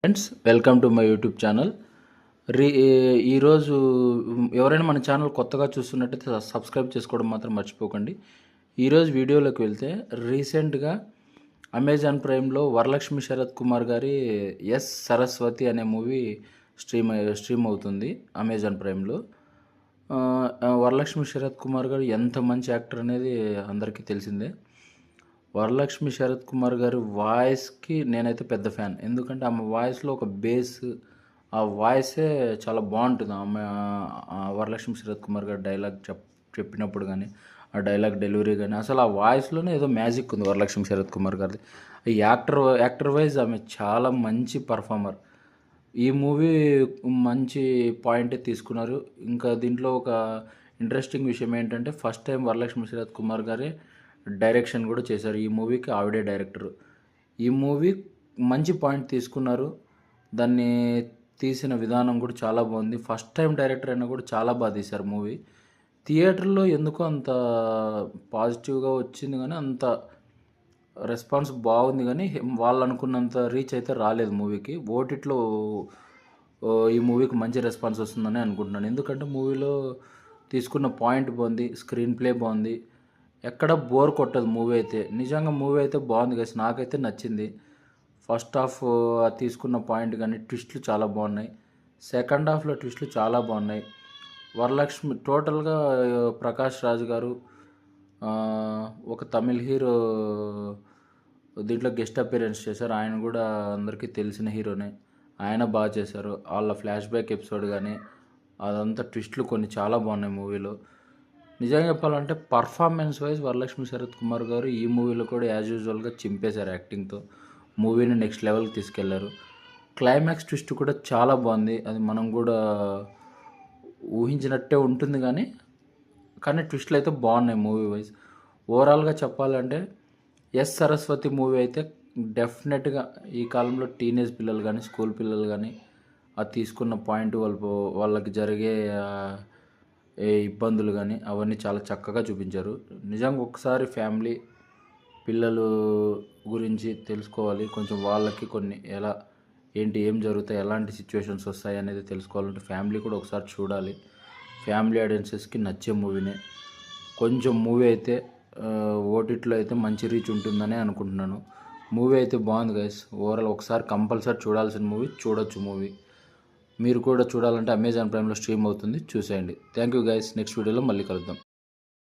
Friends, welcome to my YouTube channel. రీ ఈరోజు ఎవరైనా మన ఛానల్ కొత్తగా చూస్తున్నట్టయితే సబ్స్క్రైబ్ చేసుకోవడం మాత్రం మర్చిపోకండి. ఈరోజు వీడియోలోకి వెళ్తే రీసెంట్గా అమెజాన్ ప్రైమ్లో వరలక్ష్మి శరత్ కుమార్ గారి ఎస్ సరస్వతి అనే మూవీ స్ట్రీమ్ అవుతుంది అమెజాన్ ప్రైమ్లో. వరలక్ష్మి శరత్ కుమార్ గారు ఎంత మంచి యాక్టర్ అనేది అందరికీ తెలిసిందే. వరలక్ష్మి శరత్ కుమార్ గారి వాయిస్కి నేనైతే పెద్ద ఫ్యాన్. ఎందుకంటే ఆమె వాయిస్లో ఒక బేస్, ఆ వాయిసే చాలా బాగుంటుంది. ఆమె వరలక్ష్మి శరత్ కుమార్ గారు డైలాగ్ చెప్పినప్పుడు కానీ, ఆ డైలాగ్ డెలివరీ కానీ, అసలు ఆ వాయిస్లోనే ఏదో మ్యాజిక్ ఉంది వరలక్ష్మి శరత్ కుమార్ గారిది. యాక్టర్ వైజ్ ఆమె చాలా మంచి పర్ఫార్మర్. ఈ మూవీ మంచి పాయింటే తీసుకున్నారు. ఇంకా దీంట్లో ఒక ఇంట్రెస్టింగ్ విషయం ఏంటంటే, ఫస్ట్ టైం వరలక్ష్మి శరత్ కుమార్ గారే డైరెక్షన్ కూడా చేశారు. ఈ మూవీకి ఆవిడే డైరెక్టర్. ఈ మూవీ మంచి పాయింట్ తీసుకున్నారు. దాన్ని తీసిన విధానం కూడా చాలా బాగుంది. ఫస్ట్ టైం డైరెక్టర్ అయినా కూడా చాలా బాగా తీశారు మూవీ. థియేటర్లో ఎందుకో అంత పాజిటివ్గా వచ్చింది, కానీ అంత రెస్పాన్స్ బాగుంది, కానీ వాళ్ళు అనుకున్నంత రీచ్ అయితే రాలేదు మూవీకి. ఓటీటీలో ఈ మూవీకి మంచి రెస్పాన్స్ వస్తుందని అనుకుంటున్నాను. ఎందుకంటే మూవీలో తీసుకున్న పాయింట్ బాగుంది, స్క్రీన్ ప్లే బాగుంది, ఎక్కడ బోర్ కొట్టదు మూవీ అయితే. నిజంగా మూవీ అయితే బాగుంది గైస్, నాకైతే నచ్చింది. ఫస్ట్ హాఫ్ తీసుకున్న పాయింట్ కానీ ట్విస్ట్లు చాలా బాగున్నాయి. సెకండ్ హాఫ్లో ట్విస్ట్లు చాలా బాగున్నాయి. వరలక్ష్మి టోటల్గా ప్రకాష్ రాజ్ గారు, ఒక తమిళ్ హీరో దీంట్లో గెస్ట్ అపీరెన్స్ చేశారు. ఆయన కూడా అందరికీ తెలిసిన హీరోనే. ఆయన బాగా చేశారు. వాళ్ళ ఫ్లాష్ బ్యాక్ ఎపిసోడ్ కానీ అదంతా ట్విస్ట్లు కొన్ని చాలా బాగున్నాయి మూవీలో. నిజంగా చెప్పాలంటే పర్ఫార్మెన్స్ వైజ్ వరలక్ష్మి శరత్ కుమార్ గారు ఈ మూవీలో కూడా యాజ్ యూజువల్గా చింపేశారు యాక్టింగ్తో. మూవీని నెక్స్ట్ లెవెల్కి తీసుకెళ్లారు. క్లైమాక్స్ ట్విస్ట్ కూడా చాలా బాగుంది. అది మనం కూడా ఊహించినట్టే ఉంటుంది, కానీ ట్విస్ట్లు అయితే బాగున్నాయి మూవీ వైజ్. ఓవరాల్గా చెప్పాలంటే ఎస్ సరస్వతి మూవీ అయితే డెఫినెట్గా ఈ కాలంలో టీనేజ్ పిల్లలు కానీ, స్కూల్ పిల్లలు కానీ అది తీసుకున్న పాయింట్ వాళ్ళకి జరిగే ఏ ఇబ్బందులు కానీ అవన్నీ చాలా చక్కగా చూపించారు. నిజంగా ఒకసారి ఫ్యామిలీ పిల్లలు గురించి తెలుసుకోవాలి, కొంచెం వాళ్ళకి కొన్ని ఏం జరుగుతాయి, ఎలాంటి సిచ్యువేషన్స్ వస్తాయి అనేది తెలుసుకోవాలంటే ఫ్యామిలీ కూడా ఒకసారి చూడాలి. ఫ్యామిలీ ఆడియన్సెస్కి నచ్చే మూవీనే. కొంచెం మూవీ అయితే ఓటీటీలో అయితే మంచి రీచ్ ఉంటుందని అనుకుంటున్నాను. మూవీ అయితే బాగుంది గైస్. ఓవరాల్ ఒకసారి కంపల్సరీ చూడాల్సిన మూవీ, చూడొచ్చు మూవీ. మీరు కూడా చూడాలంటే అమెజాన్ ప్రైమ్లో స్ట్రీమ్ అవుతుంది, చూసేయండి. Thank you guys. నెక్స్ట్ వీడియోలో మళ్ళీ కలుద్దాం.